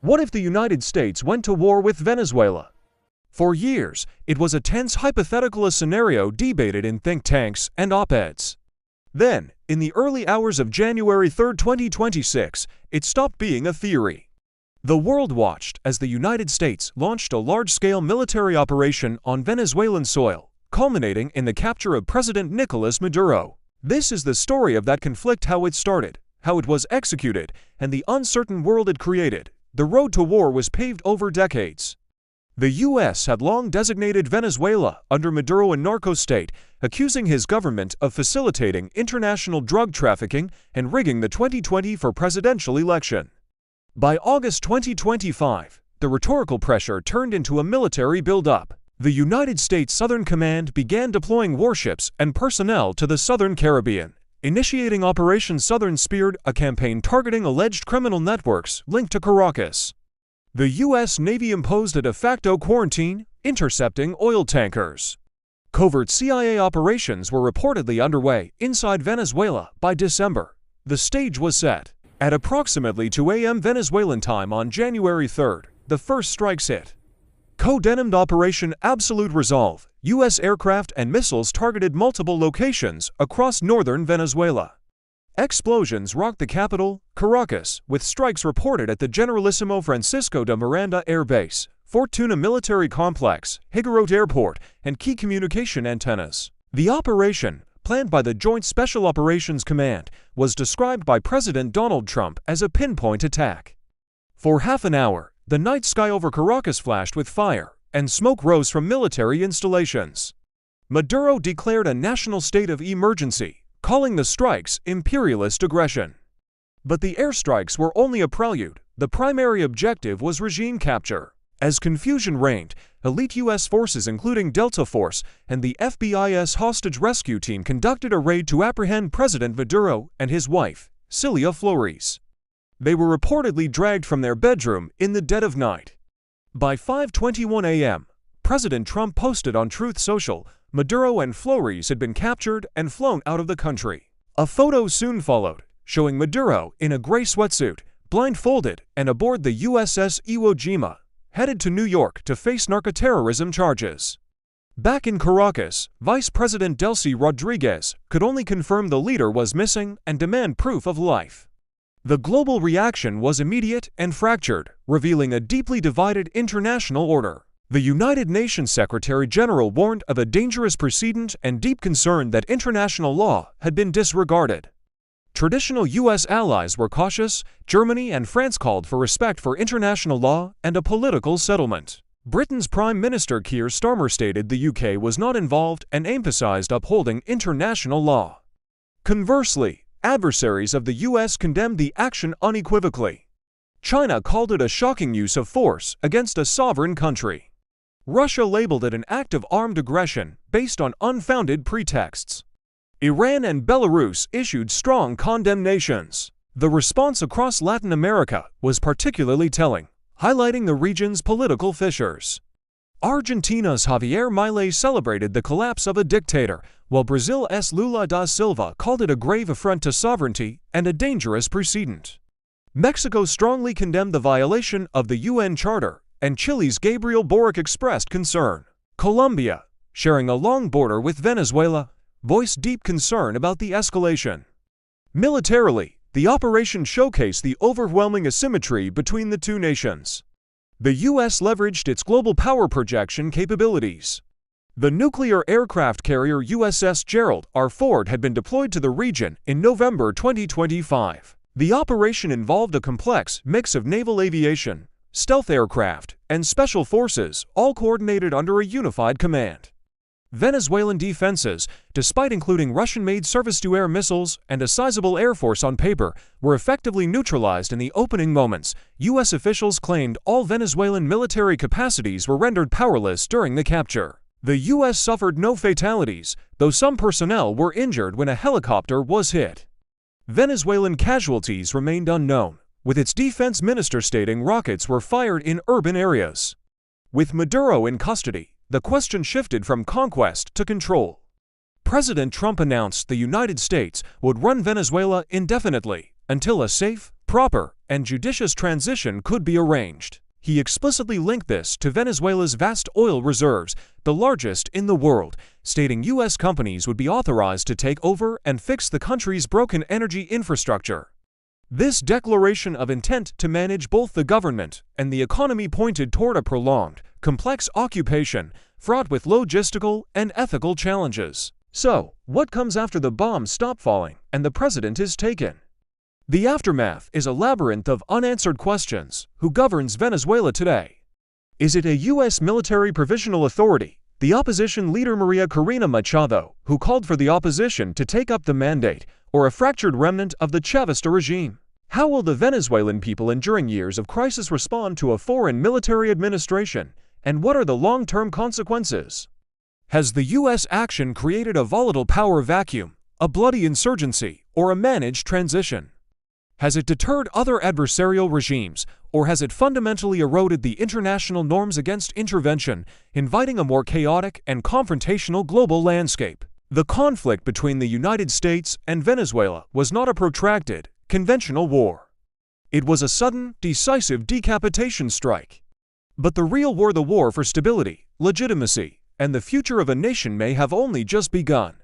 What if the United States went to war with Venezuela? For years, it was a tense hypothetical scenario debated in think tanks and op-eds. Then, in the early hours of January 3, 2026, it stopped being a theory. The world watched as the United States launched a large-scale military operation on Venezuelan soil, culminating in the capture of President Nicolas Maduro. This is the story of that conflict: how it started, how it was executed, and the uncertain world it created. The road to war was paved over decades. The U.S. had long designated Venezuela under Maduro a narco-state, accusing his government of facilitating international drug trafficking and rigging the 2024 presidential election. By August 2025, the rhetorical pressure turned into a military buildup. The United States Southern Command began deploying warships and personnel to the Southern Caribbean, initiating Operation Southern Spear, a campaign targeting alleged criminal networks linked to Caracas. The U.S. Navy imposed a de facto quarantine, intercepting oil tankers. Covert CIA operations were reportedly underway inside Venezuela by December. The stage was set. At approximately 2 a.m. Venezuelan time on January 3rd, the first strikes hit. Codenamed Operation Absolute Resolve, U.S. aircraft and missiles targeted multiple locations across northern Venezuela. Explosions rocked the capital, Caracas, with strikes reported at the Generalissimo Francisco de Miranda Air Base, Fortuna Military Complex, Higuerote Airport, and key communication antennas. The operation, planned by the Joint Special Operations Command, was described by President Donald Trump as a pinpoint attack. For half an hour, the night sky over Caracas flashed with fire, and smoke rose from military installations. Maduro declared a national state of emergency, calling the strikes imperialist aggression. But the airstrikes were only a prelude. The primary objective was regime capture. As confusion reigned, elite U.S. forces including Delta Force and the FBI's hostage rescue team conducted a raid to apprehend President Maduro and his wife, Cilia Flores. They were reportedly dragged from their bedroom in the dead of night. By 5:21 a.m., President Trump posted on Truth Social, Maduro and Flores had been captured and flown out of the country. A photo soon followed, showing Maduro in a gray sweatsuit, blindfolded and aboard the USS Iwo Jima, headed to New York to face narcoterrorism charges. Back in Caracas, Vice President Delcy Rodriguez could only confirm the leader was missing and demand proof of life. The global reaction was immediate and fractured, revealing a deeply divided international order. The United Nations Secretary General warned of a dangerous precedent and deep concern that international law had been disregarded. Traditional U.S. allies were cautious. Germany and France called for respect for international law and a political settlement. Britain's Prime Minister Keir Starmer stated the UK was not involved and emphasized upholding international law. Conversely, adversaries of the U.S. condemned the action unequivocally. China called it a shocking use of force against a sovereign country. Russia labeled it an act of armed aggression based on unfounded pretexts. Iran and Belarus issued strong condemnations. The response across Latin America was particularly telling, highlighting the region's political fissures. Argentina's Javier Milei celebrated the collapse of a dictator, while Brazil's Lula da Silva called it a grave affront to sovereignty and a dangerous precedent. Mexico strongly condemned the violation of the UN Charter, and Chile's Gabriel Boric expressed concern. Colombia, sharing a long border with Venezuela, voiced deep concern about the escalation. Militarily, the operation showcased the overwhelming asymmetry between the two nations. The U.S. leveraged its global power projection capabilities. The nuclear aircraft carrier USS Gerald R had been deployed to the region in November 2025. The operation involved a complex mix of naval aviation, stealth aircraft, and special forces, all coordinated under a unified command. Venezuelan defenses, despite including Russian-made surface-to-air missiles and a sizable air force on paper, were effectively neutralized in the opening moments. U.S. officials claimed all Venezuelan military capacities were rendered powerless during the capture. The U.S. suffered no fatalities, though some personnel were injured when a helicopter was hit. Venezuelan casualties remained unknown, with its defense minister stating rockets were fired in urban areas. With Maduro in custody, the question shifted from conquest to control. President Trump announced the United States would run Venezuela indefinitely until a safe, proper, and judicious transition could be arranged. He explicitly linked this to Venezuela's vast oil reserves, the largest in the world, stating U.S. companies would be authorized to take over and fix the country's broken energy infrastructure. This declaration of intent to manage both the government and the economy pointed toward a prolonged, complex occupation fraught with logistical and ethical challenges. So, what comes after the bombs stop falling and the president is taken? The aftermath is a labyrinth of unanswered questions. Who governs Venezuela today? Is it a U.S. military provisional authority, the opposition leader Maria Corina Machado, who called for the opposition to take up the mandate, or a fractured remnant of the Chavista regime? How will the Venezuelan people enduring years of crisis respond to a foreign military administration, and what are the long-term consequences? Has the U.S. action created a volatile power vacuum, a bloody insurgency, or a managed transition? Has it deterred other adversarial regimes, or has it fundamentally eroded the international norms against intervention, inviting a more chaotic and confrontational global landscape? The conflict between the United States and Venezuela was not a protracted, conventional war. It was a sudden, decisive decapitation strike. But the real war, the war for stability, legitimacy, and the future of a nation may have only just begun.